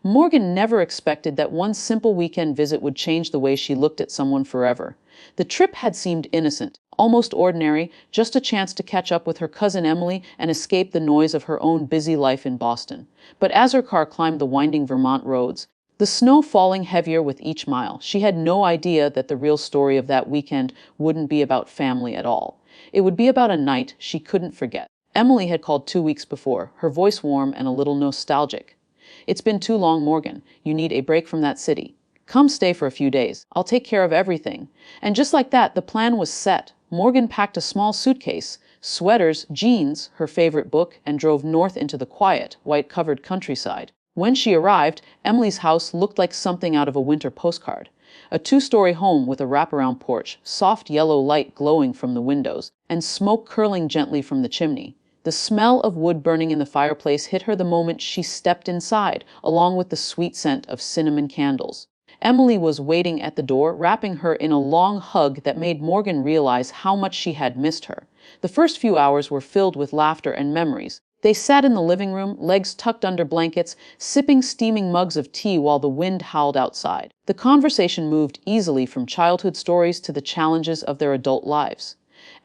Morgan never expected that one simple weekend visit would change the way she looked at someone forever. The trip had seemed innocent, almost ordinary, just a chance to catch up with her cousin Emily and escape the noise of her own busy life in Boston. But as her car climbed the winding Vermont roads, the snow falling heavier with each mile, she had no idea that the real story of that weekend wouldn't be about family at all. It would be about a night she couldn't forget. Emily had called 2 weeks before, her voice warm and a little nostalgic. "It's been too long, Morgan. You need a break from that city. Come stay for a few days. I'll take care of everything." And just like that, the plan was set. Morgan packed a small suitcase, sweaters, jeans, her favorite book, and drove north into the quiet, white-covered countryside. When she arrived, Emily's house looked like something out of a winter postcard. A two-story home with a wraparound porch, soft yellow light glowing from the windows, and smoke curling gently from the chimney. The smell of wood burning in the fireplace hit her the moment she stepped inside, along with the sweet scent of cinnamon candles. Emily was waiting at the door, wrapping her in a long hug that made Morgan realize how much she had missed her. The first few hours were filled with laughter and memories. They sat in the living room, legs tucked under blankets, sipping steaming mugs of tea while the wind howled outside. The conversation moved easily from childhood stories to the challenges of their adult lives.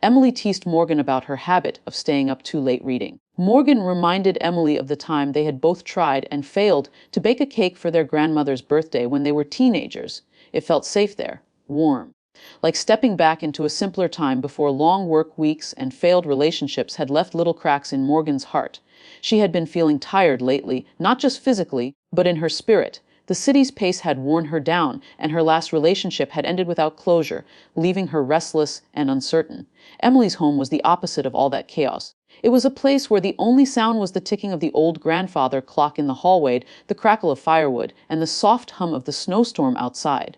Emily teased Morgan about her habit of staying up too late reading. Morgan reminded Emily of the time they had both tried and failed to bake a cake for their grandmother's birthday when they were teenagers. It felt safe there, warm, like stepping back into a simpler time before long work weeks and failed relationships had left little cracks in Morgan's heart. She had been feeling tired lately, not just physically, but in her spirit. The city's pace had worn her down, and her last relationship had ended without closure, leaving her restless and uncertain. Emily's home was the opposite of all that chaos. It was a place where the only sound was the ticking of the old grandfather clock in the hallway, the crackle of firewood, and the soft hum of the snowstorm outside.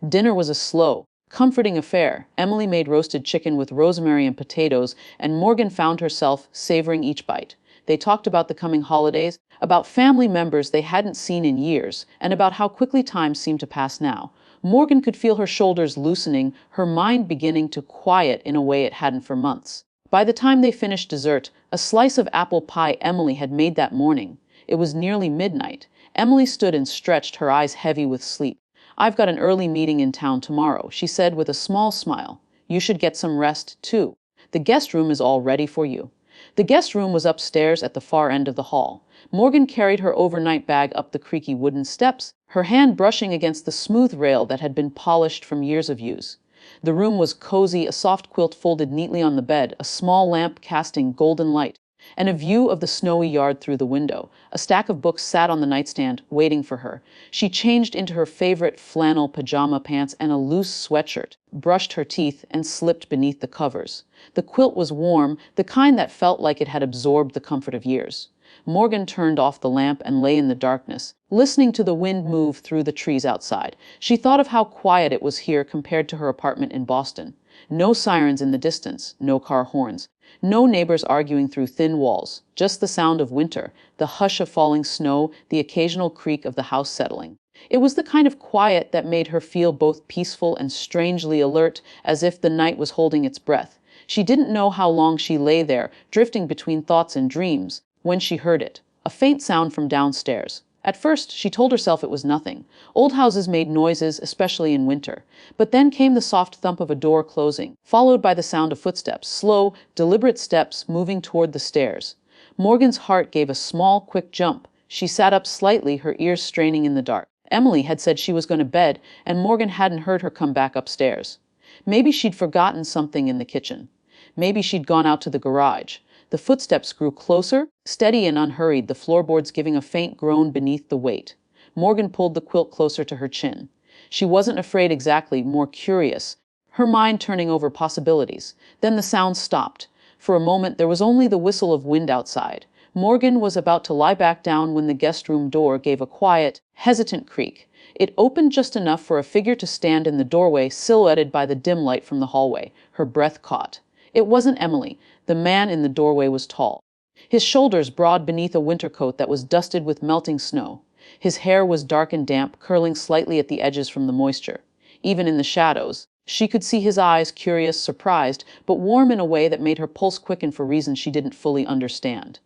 Dinner was a slow, comforting affair. Emily made roasted chicken with rosemary and potatoes, and Morgan found herself savoring each bite. They talked about the coming holidays, about family members they hadn't seen in years, and about how quickly time seemed to pass now. Morgan could feel her shoulders loosening, her mind beginning to quiet in a way it hadn't for months. By the time they finished dessert, a slice of apple pie Emily had made that morning, it was nearly midnight. Emily stood and stretched, her eyes heavy with sleep. "I've got an early meeting in town tomorrow," she said with a small smile. "You should get some rest, too. The guest room is all ready for you." The guest room was upstairs at the far end of the hall. Morgan carried her overnight bag up the creaky wooden steps, her hand brushing against the smooth rail that had been polished from years of use. The room was cozy, a soft quilt folded neatly on the bed, a small lamp casting golden light, and a view of the snowy yard through the window. A stack of books sat on the nightstand, waiting for her. She changed into her favorite flannel pajama pants and a loose sweatshirt, brushed her teeth, and slipped beneath the covers. The quilt was warm, the kind that felt like it had absorbed the comfort of years. Morgan turned off the lamp and lay in the darkness, listening to the wind move through the trees outside. She thought of how quiet it was here compared to her apartment in Boston. No sirens in the distance, no car horns, no neighbors arguing through thin walls, just the sound of winter, the hush of falling snow, the occasional creak of the house settling. It was the kind of quiet that made her feel both peaceful and strangely alert, as if the night was holding its breath. She didn't know how long she lay there, drifting between thoughts and dreams, when she heard it, a faint sound from downstairs. At first, she told herself it was nothing. Old houses made noises, especially in winter. But then came the soft thump of a door closing, followed by the sound of footsteps, slow, deliberate steps moving toward the stairs. Morgan's heart gave a small, quick jump. She sat up slightly, her ears straining in the dark. Emily had said she was going to bed, and Morgan hadn't heard her come back upstairs. Maybe she'd forgotten something in the kitchen. Maybe she'd gone out to the garage. The footsteps grew closer, steady and unhurried, the floorboards giving a faint groan beneath the weight. Morgan pulled the quilt closer to her chin. She wasn't afraid exactly, more curious, her mind turning over possibilities. Then the sound stopped. For a moment, there was only the whistle of wind outside. Morgan was about to lie back down when the guest room door gave a quiet, hesitant creak. It opened just enough for a figure to stand in the doorway, silhouetted by the dim light from the hallway. Her breath caught. It wasn't Emily. The man in the doorway was tall, his shoulders broad beneath a winter coat that was dusted with melting snow. His hair was dark and damp, curling slightly at the edges from the moisture. Even in the shadows, she could see his eyes, curious, surprised, but warm in a way that made her pulse quicken for reasons she didn't fully understand.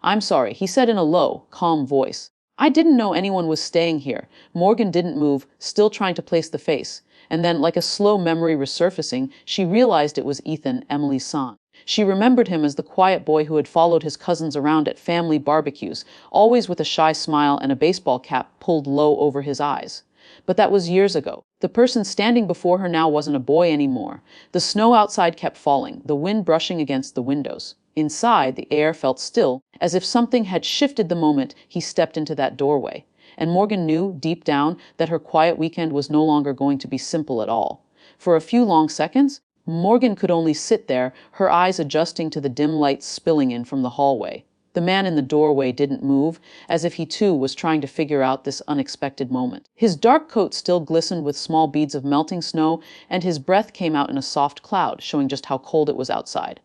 "I'm sorry," he said in a low, calm voice. I didn't know anyone was staying here. Morgan didn't move, still trying to place the face. And then, like a slow memory resurfacing, she realized it was Ethan, Emily's son. She remembered him as the quiet boy who had followed his cousins around at family barbecues, always with a shy smile and a baseball cap pulled low over his eyes. But that was years ago. The person standing before her now wasn't a boy anymore. The snow outside kept falling, the wind brushing against the windows. Inside, the air felt still, as if something had shifted the moment he stepped into that doorway. And Morgan knew, deep down, that her quiet weekend was no longer going to be simple at all. For a few long seconds, Morgan could only sit there, her eyes adjusting to the dim light spilling in from the hallway. The man in the doorway didn't move, as if he too was trying to figure out this unexpected moment. His dark coat still glistened with small beads of melting snow, and his breath came out in a soft cloud, showing just how cold it was outside.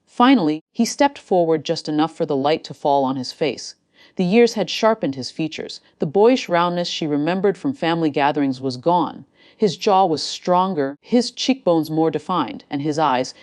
Finally, he stepped forward just enough for the light to fall on his face. The years had sharpened his features. The boyish roundness she remembered from family gatherings was gone. His jaw was stronger, his cheekbones more defined, and his eyes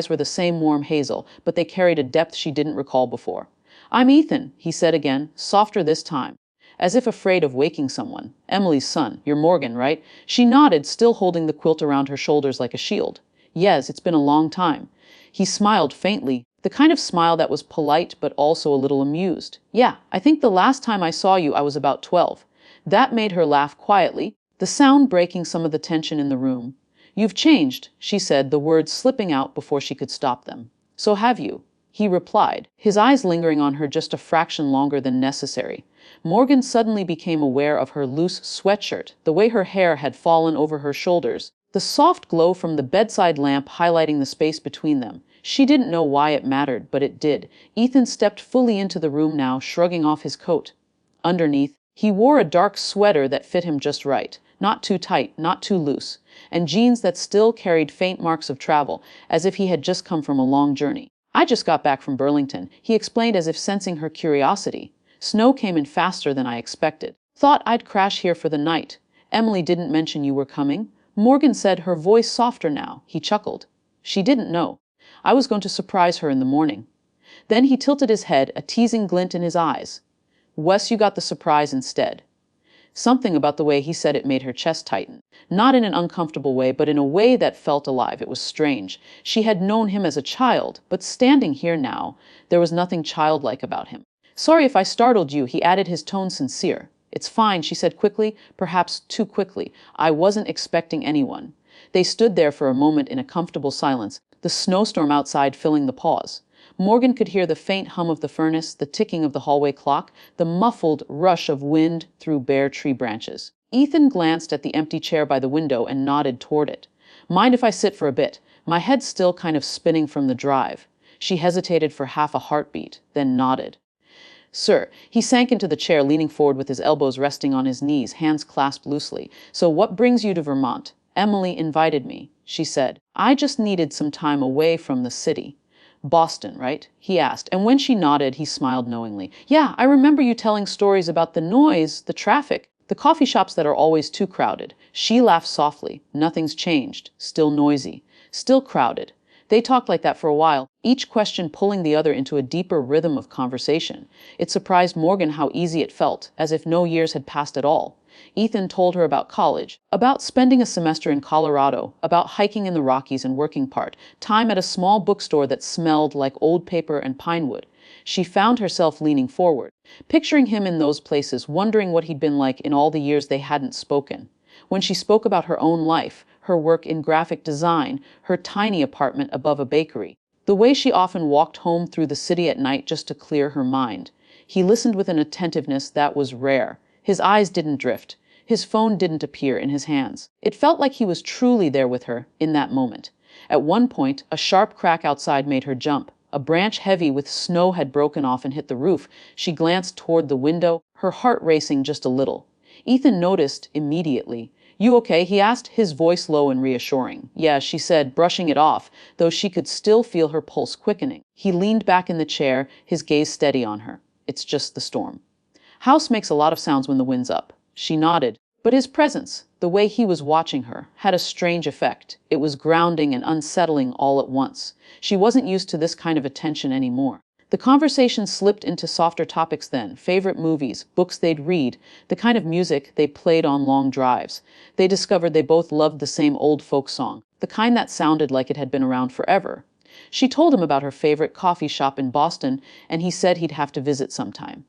were the same warm hazel, but they carried a depth she didn't recall before. "I'm Ethan," he said again, softer this time, as if afraid of waking someone. "Emily's son. You're Morgan, right?" She nodded, still holding the quilt around her shoulders like a shield. "Yes, it's been a long time." He smiled faintly, the kind of smile that was polite but also a little amused. "Yeah, I think the last time I saw you I was about 12. That made her laugh quietly, the sound breaking some of the tension in the room. "You've changed," she said, the words slipping out before she could stop them. "So have you," he replied, his eyes lingering on her just a fraction longer than necessary. Morgan suddenly became aware of her loose sweatshirt, the way her hair had fallen over her shoulders, the soft glow from the bedside lamp highlighting the space between them. She didn't know why it mattered, but it did. Ethan stepped fully into the room now, shrugging off his coat. Underneath, he wore a dark sweater that fit him just right, not too tight, not too loose, and jeans that still carried faint marks of travel, as if he had just come from a long journey. "I just got back from Burlington," he explained, as if sensing her curiosity. "Snow came in faster than I expected. Thought I'd crash here for the night. Emily didn't mention you were coming." Morgan said, her voice softer now. He chuckled. "She didn't know. I was going to surprise her in the morning." Then he tilted his head, a teasing glint in his eyes. "Wes, you got the surprise instead." Something about the way he said it made her chest tighten. Not in an uncomfortable way, but in a way that felt alive. It was strange. She had known him as a child, but standing here now, there was nothing childlike about him. "Sorry if I startled you," he added, his tone sincere. "It's fine," she said quickly, perhaps too quickly. "I wasn't expecting anyone." They stood there for a moment in a comfortable silence, the snowstorm outside filling the pause. Morgan could hear the faint hum of the furnace, the ticking of the hallway clock, the muffled rush of wind through bare tree branches. Ethan glanced at the empty chair by the window and nodded toward it. "Mind if I sit for a bit? My head's still kind of spinning from the drive." She hesitated for half a heartbeat, then nodded. "Sir," he sank into the chair, leaning forward with his elbows resting on his knees, hands clasped loosely. "So what brings you to Vermont?" "Emily invited me," she said. "I just needed some time away from the city." "Boston, right?" he asked, and when she nodded, he smiled knowingly. "Yeah, I remember you telling stories about the noise, the traffic, the coffee shops that are always too crowded." She laughed softly. "Nothing's changed. Still noisy. Still crowded." They talked like that for a while, each question pulling the other into a deeper rhythm of conversation. It surprised Morgan how easy it felt, as if no years had passed at all. Ethan told her about college, about spending a semester in Colorado, about hiking in the Rockies and working part-time at a small bookstore that smelled like old paper and pine wood. She found herself leaning forward, picturing him in those places, wondering what he'd been like in all the years they hadn't spoken. When she spoke about her own life, her work in graphic design, her tiny apartment above a bakery, the way she often walked home through the city at night just to clear her mind, he listened with an attentiveness that was rare. His eyes didn't drift. His phone didn't appear in his hands. It felt like he was truly there with her in that moment. At one point, a sharp crack outside made her jump. A branch heavy with snow had broken off and hit the roof. She glanced toward the window, her heart racing just a little. Ethan noticed immediately. "You okay?" he asked, his voice low and reassuring. "Yeah," she said, brushing it off, though she could still feel her pulse quickening. He leaned back in the chair, his gaze steady on her. "It's just the storm. House makes a lot of sounds when the wind's up." She nodded, but his presence, the way he was watching her, had a strange effect. It was grounding and unsettling all at once. She wasn't used to this kind of attention anymore. The conversation slipped into softer topics then, favorite movies, books they'd read, the kind of music they played on long drives. They discovered they both loved the same old folk song, the kind that sounded like it had been around forever. She told him about her favorite coffee shop in Boston, and he said he'd have to visit sometime.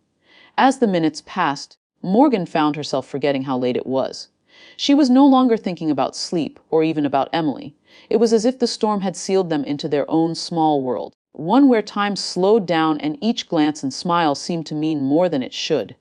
As the minutes passed, Morgan found herself forgetting how late it was. She was no longer thinking about sleep or even about Emily. It was as if the storm had sealed them into their own small world, one where time slowed down and each glance and smile seemed to mean more than it should.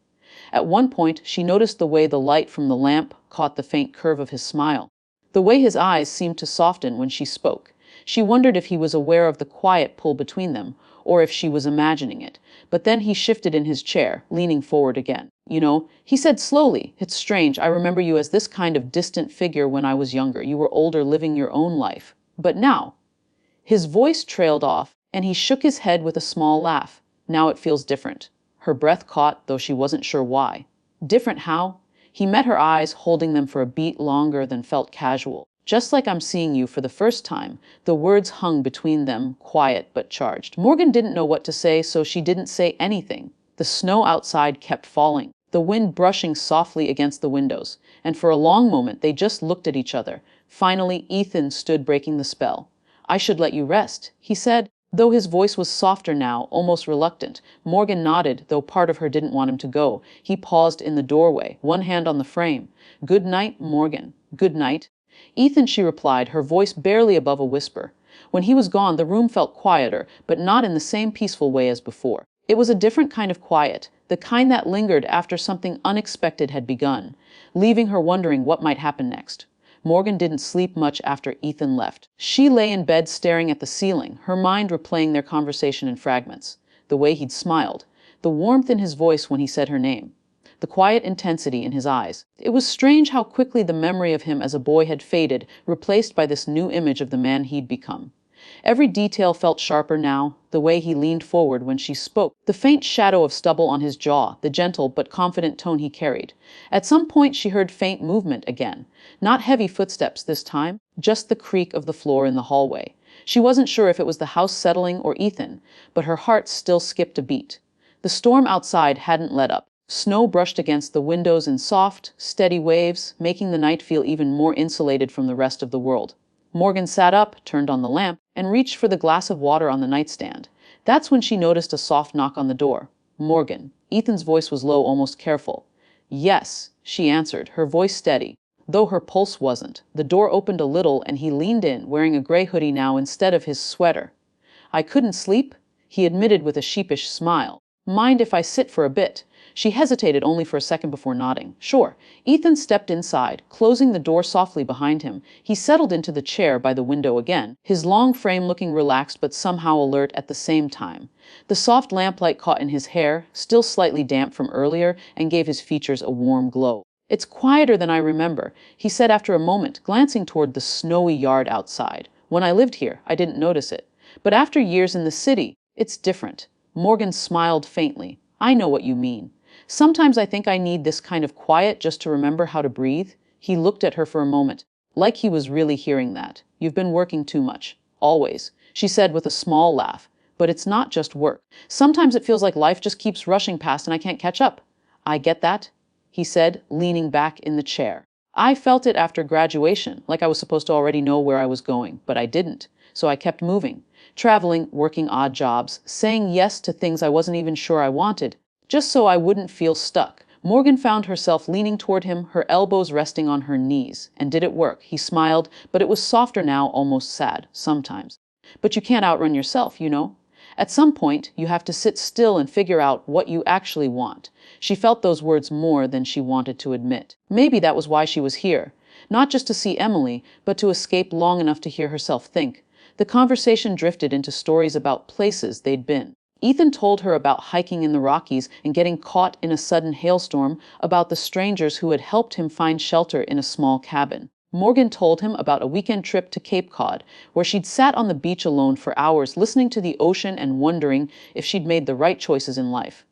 At one point, she noticed the way the light from the lamp caught the faint curve of his smile, the way his eyes seemed to soften when she spoke. She wondered if he was aware of the quiet pull between them, or if she was imagining it. But then he shifted in his chair, leaning forward again. You know, he said slowly, it's strange, I remember you as this kind of distant figure when I was younger. You were older, living your own life. But now... His voice trailed off, and he shook his head with a small laugh. Now it feels different. Her breath caught, though she wasn't sure why. Different how? He met her eyes, holding them for a beat longer than felt casual. Just like I'm seeing you for the first time. The words hung between them, quiet but charged. Morgan didn't know what to say, so she didn't say anything. The snow outside kept falling, the wind brushing softly against the windows, and for a long moment they just looked at each other. Finally, Ethan stood, breaking the spell. I should let you rest, he said, though his voice was softer now, almost reluctant. Morgan nodded, though part of her didn't want him to go. He paused in the doorway, one hand on the frame. Good night, Morgan. Good night. Ethan, she replied, her voice barely above a whisper. When he was gone, the room felt quieter, but not in the same peaceful way as before. It was a different kind of quiet, the kind that lingered after something unexpected had begun, leaving her wondering what might happen next. Morgan didn't sleep much after Ethan left. She lay in bed staring at the ceiling, her mind replaying their conversation in fragments. The way he'd smiled, the warmth in his voice when he said her name, the quiet intensity in his eyes. It was strange how quickly the memory of him as a boy had faded, replaced by this new image of the man he'd become. Every detail felt sharper now, the way he leaned forward when she spoke, the faint shadow of stubble on his jaw, the gentle but confident tone he carried. At some point she heard faint movement again. Not heavy footsteps this time, just the creak of the floor in the hallway. She wasn't sure if it was the house settling or Ethan, but her heart still skipped a beat. The storm outside hadn't let up. Snow brushed against the windows in soft, steady waves, making the night feel even more insulated from the rest of the world. Morgan sat up, turned on the lamp, and reached for the glass of water on the nightstand. That's when she noticed a soft knock on the door. Morgan. Ethan's voice was low, almost careful. Yes, she answered, her voice steady, though her pulse wasn't. The door opened a little, and he leaned in, wearing a gray hoodie now instead of his sweater. I couldn't sleep, he admitted with a sheepish smile. Mind if I sit for a bit? She hesitated only for a second before nodding. Sure. Ethan stepped inside, closing the door softly behind him. He settled into the chair by the window again, his long frame looking relaxed but somehow alert at the same time. The soft lamplight caught in his hair, still slightly damp from earlier, and gave his features a warm glow. It's quieter than I remember, he said after a moment, glancing toward the snowy yard outside. When I lived here, I didn't notice it. But after years in the city, it's different. Morgan smiled faintly. I know what you mean. Sometimes I think I need this kind of quiet just to remember how to breathe. He looked at her for a moment, like he was really hearing that. You've been working too much. Always, she said with a small laugh. But it's not just work. Sometimes it feels like life just keeps rushing past and I can't catch up. I get that, he said, leaning back in the chair. I felt it after graduation, like I was supposed to already know where I was going, but I didn't. So I kept moving, traveling, working odd jobs, saying yes to things I wasn't even sure I wanted, just so I wouldn't feel stuck. Morgan found herself leaning toward him, her elbows resting on her knees. And did it work? He smiled, but it was softer now, almost sad, sometimes. But you can't outrun yourself, you know? At some point, you have to sit still and figure out what you actually want. She felt those words more than she wanted to admit. Maybe that was why she was here. Not just to see Emily, but to escape long enough to hear herself think. The conversation drifted into stories about places they'd been. Ethan told her about hiking in the Rockies and getting caught in a sudden hailstorm, about the strangers who had helped him find shelter in a small cabin. Morgan told him about a weekend trip to Cape Cod, where she'd sat on the beach alone for hours listening to the ocean and wondering if she'd made the right choices in life.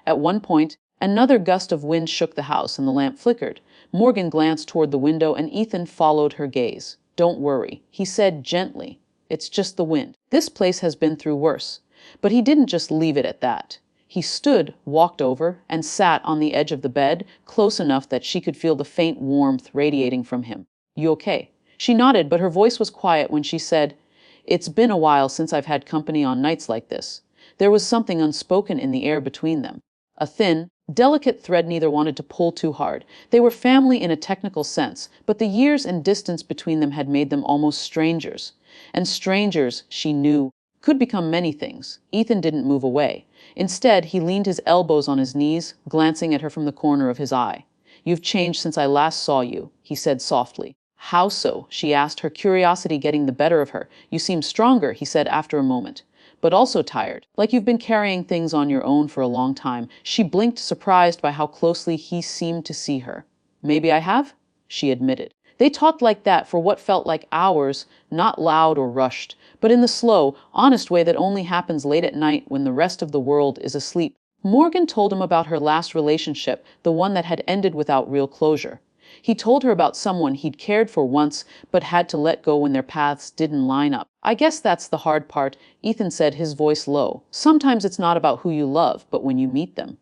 At one point, another gust of wind shook the house and the lamp flickered. Morgan glanced toward the window and Ethan followed her gaze. Don't worry, he said gently. It's just the wind. This place has been through worse. But he didn't just leave it at that. He stood, walked over, and sat on the edge of the bed, close enough that she could feel the faint warmth radiating from him. "You okay?" She nodded, but her voice was quiet when she said, "It's been a while since I've had company on nights like this." There was something unspoken in the air between them. A thin, delicate thread neither wanted to pull too hard. They were family in a technical sense, but the years and distance between them had made them almost strangers. And strangers, she knew, could become many things. Ethan didn't move away. Instead, he leaned his elbows on his knees, glancing at her from the corner of his eye. "You've changed since I last saw you," he said softly. "How so?" she asked, her curiosity getting the better of her. "You seem stronger," he said after a moment, "but also tired, like you've been carrying things on your own for a long time." She blinked, surprised by how closely he seemed to see her. "Maybe I have," she admitted. They talked like that for what felt like hours, not loud or rushed, but in the slow, honest way that only happens late at night when the rest of the world is asleep. Morgan told him about her last relationship, the one that had ended without real closure. He told her about someone he'd cared for once, but had to let go when their paths didn't line up. "I guess that's the hard part," Ethan said, his voice low. "Sometimes it's not about who you love, but when you meet them.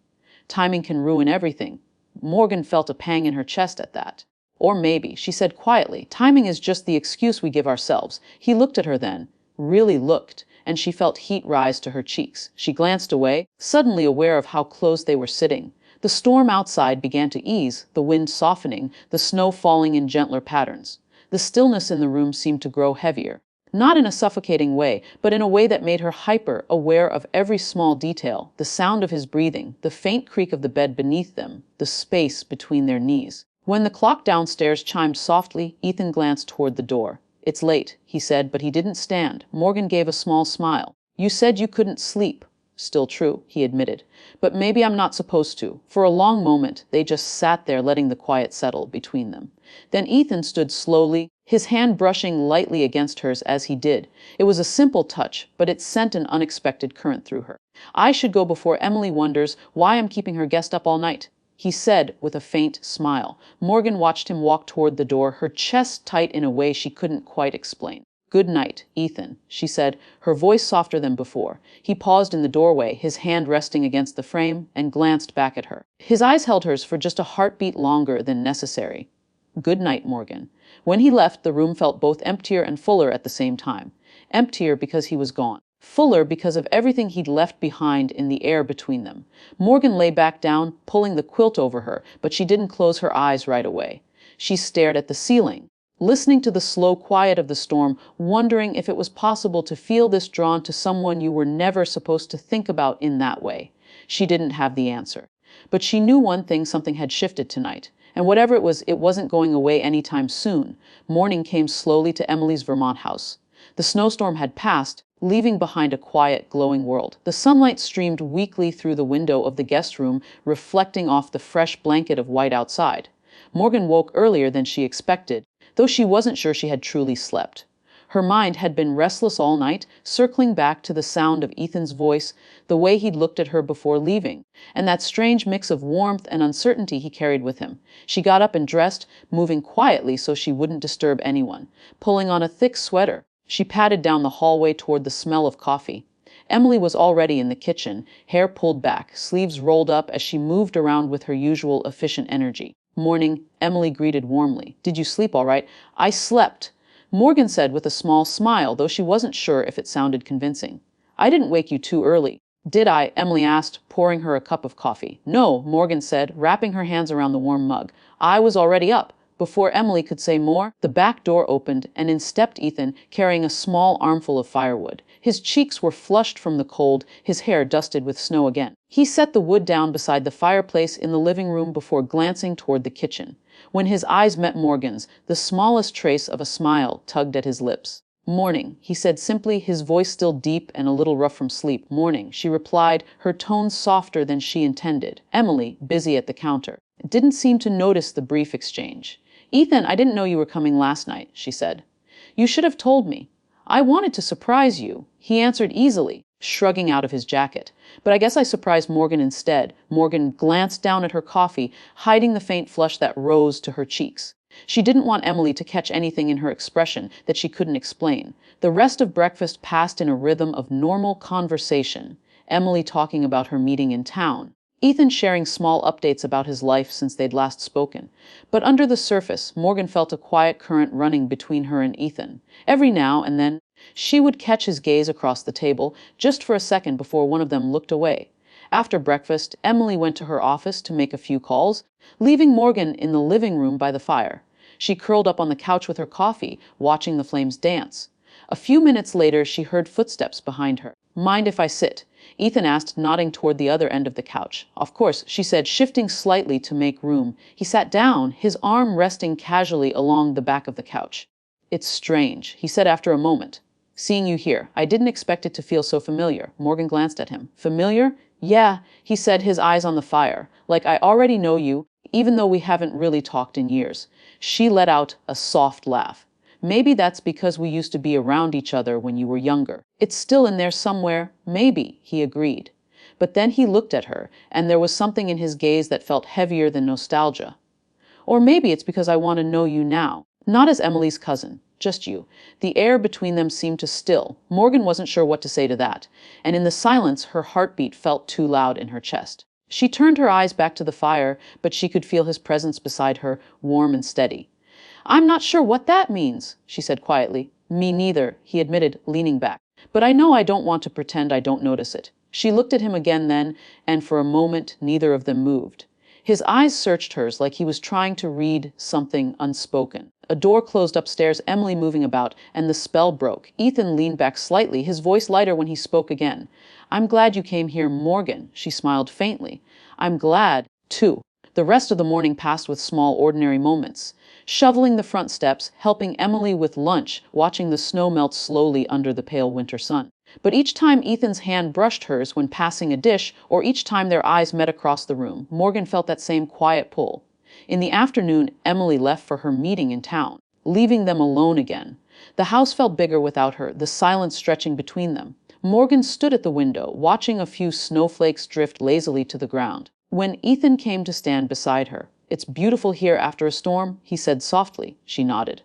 Timing can ruin everything." Morgan felt a pang in her chest at that. "Or maybe," she said quietly, "timing is just the excuse we give ourselves." He looked at her then, really looked, and she felt heat rise to her cheeks. She glanced away, suddenly aware of how close they were sitting. The storm outside began to ease, the wind softening, the snow falling in gentler patterns. The stillness in the room seemed to grow heavier. Not in a suffocating way, but in a way that made her hyper aware of every small detail, the sound of his breathing, the faint creak of the bed beneath them, the space between their knees. When the clock downstairs chimed softly, Ethan glanced toward the door. "It's late," he said, but he didn't stand. Morgan gave a small smile. "You said you couldn't sleep." "Still true," he admitted. "But maybe I'm not supposed to." For a long moment, they just sat there letting the quiet settle between them. Then Ethan stood slowly, his hand brushing lightly against hers as he did. It was a simple touch, but it sent an unexpected current through her. "I should go before Emily wonders why I'm keeping her guest up all night," he said with a faint smile. Morgan watched him walk toward the door, her chest tight in a way she couldn't quite explain. "Good night, Ethan," she said, her voice softer than before. He paused in the doorway, his hand resting against the frame, and glanced back at her. His eyes held hers for just a heartbeat longer than necessary. "Good night, Morgan." When he left, the room felt both emptier and fuller at the same time. Emptier because he was gone. Fuller because of everything he'd left behind in the air between them. Morgan lay back down, pulling the quilt over her, but she didn't close her eyes right away. She stared at the ceiling, listening to the slow quiet of the storm, wondering if it was possible to feel this drawn to someone you were never supposed to think about in that way. She didn't have the answer. But she knew one thing: something had shifted tonight. And whatever it wasn't going away anytime soon. Morning came slowly to Emily's Vermont house. The snowstorm had passed, leaving behind a quiet, glowing world. The sunlight streamed weakly through the window of the guest room, reflecting off the fresh blanket of white outside. Morgan woke earlier than she expected, though she wasn't sure she had truly slept. Her mind had been restless all night, circling back to the sound of Ethan's voice, the way he'd looked at her before leaving, and that strange mix of warmth and uncertainty he carried with him. She got up and dressed, moving quietly so she wouldn't disturb anyone, pulling on a thick sweater. She padded down the hallway toward the smell of coffee. Emily was already in the kitchen, hair pulled back, sleeves rolled up as she moved around with her usual efficient energy. "Morning," Emily greeted warmly. "Did you sleep all right?" "I slept," Morgan said with a small smile, though she wasn't sure if it sounded convincing. "I didn't wake you too early." "Did I?" Emily asked, pouring her a cup of coffee. "No," Morgan said, wrapping her hands around the warm mug. "I was already up." Before Emily could say more, the back door opened, and in stepped Ethan, carrying a small armful of firewood. His cheeks were flushed from the cold, his hair dusted with snow again. He set the wood down beside the fireplace in the living room before glancing toward the kitchen. When his eyes met Morgan's, the smallest trace of a smile tugged at his lips. "Morning," he said simply, his voice still deep and a little rough from sleep. "Morning," she replied, her tone softer than she intended. Emily, busy at the counter, didn't seem to notice the brief exchange. "Ethan, I didn't know you were coming last night," she said. "You should have told me." "I wanted to surprise you," he answered easily, shrugging out of his jacket. "But I guess I surprised Morgan instead." Morgan glanced down at her coffee, hiding the faint flush that rose to her cheeks. She didn't want Emily to catch anything in her expression that she couldn't explain. The rest of breakfast passed in a rhythm of normal conversation. Emily talking about her meeting in town, Ethan sharing small updates about his life since they'd last spoken. But under the surface, Morgan felt a quiet current running between her and Ethan. Every now and then, she would catch his gaze across the table, just for a second before one of them looked away. After breakfast, Emily went to her office to make a few calls, leaving Morgan in the living room by the fire. She curled up on the couch with her coffee, watching the flames dance. A few minutes later, she heard footsteps behind her. "Mind if I sit?" Ethan asked, nodding toward the other end of the couch. "Of course," she said, shifting slightly to make room. He sat down, his arm resting casually along the back of the couch. "It's strange," he said after a moment. "Seeing you here. I didn't expect it to feel so familiar." Morgan glanced at him. "Familiar?" "Yeah," he said, his eyes on the fire. "Like I already know you, even though we haven't really talked in years." She let out a soft laugh. "Maybe that's because we used to be around each other when you were younger. It's still in there somewhere." "Maybe," he agreed. But then he looked at her, and there was something in his gaze that felt heavier than nostalgia. "Or maybe it's because I want to know you now. Not as Emily's cousin, just you." The air between them seemed to still. Morgan wasn't sure what to say to that, and in the silence her heartbeat felt too loud in her chest. She turned her eyes back to the fire, but she could feel his presence beside her, warm and steady. "I'm not sure what that means," she said quietly. "Me neither," he admitted, leaning back. "But I know I don't want to pretend I don't notice it." She looked at him again then, and for a moment neither of them moved. His eyes searched hers like he was trying to read something unspoken. A door closed upstairs, Emily moving about, and the spell broke. Ethan leaned back slightly, his voice lighter when he spoke again. "I'm glad you came here, Morgan," she smiled faintly. "I'm glad, too." The rest of the morning passed with small, ordinary moments. Shoveling the front steps, helping Emily with lunch, watching the snow melt slowly under the pale winter sun. But each time Ethan's hand brushed hers when passing a dish, or each time their eyes met across the room, Morgan felt that same quiet pull. In the afternoon, Emily left for her meeting in town, leaving them alone again. The house felt bigger without her, the silence stretching between them. Morgan stood at the window, watching a few snowflakes drift lazily to the ground. When Ethan came to stand beside her, "It's beautiful here after a storm," he said softly. She nodded.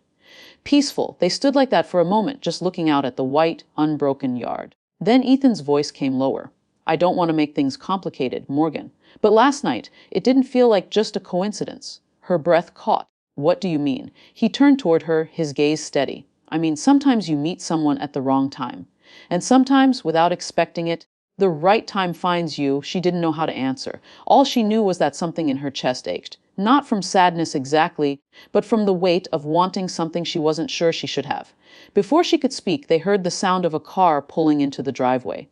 Peaceful, they stood like that for a moment, just looking out at the white, unbroken yard. Then Ethan's voice came lower. "I don't want to make things complicated, Morgan. But last night, it didn't feel like just a coincidence." Her breath caught. "What do you mean?" He turned toward her, his gaze steady. "I mean, sometimes you meet someone at the wrong time. And sometimes, without expecting it, the right time finds you." She didn't know how to answer. All she knew was that something in her chest ached. Not from sadness exactly, but from the weight of wanting something she wasn't sure she should have. Before she could speak, they heard the sound of a car pulling into the driveway.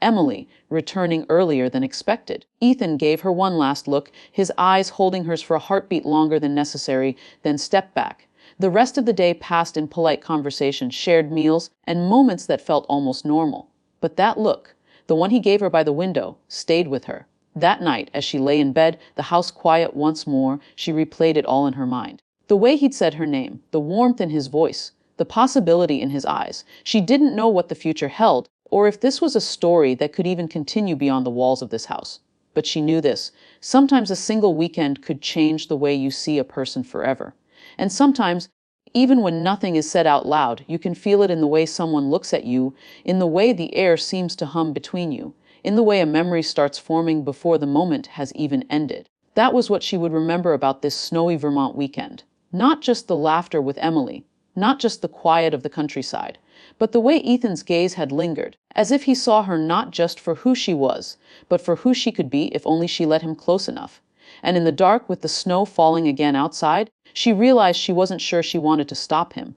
Emily, returning earlier than expected. Ethan gave her one last look, his eyes holding hers for a heartbeat longer than necessary, then stepped back. The rest of the day passed in polite conversation, shared meals, and moments that felt almost normal. But that look, the one he gave her by the window, stayed with her. That night, as she lay in bed, the house quiet once more, she replayed it all in her mind. The way he'd said her name, the warmth in his voice, the possibility in his eyes. She didn't know what the future held, or if this was a story that could even continue beyond the walls of this house. But she knew this. Sometimes a single weekend could change the way you see a person forever. And sometimes, even when nothing is said out loud, you can feel it in the way someone looks at you, in the way the air seems to hum between you, in the way a memory starts forming before the moment has even ended. That was what she would remember about this snowy Vermont weekend. Not just the laughter with Emily, not just the quiet of the countryside, but the way Ethan's gaze had lingered, as if he saw her not just for who she was, but for who she could be if only she let him close enough. And in the dark, with the snow falling again outside, she realized she wasn't sure she wanted to stop him.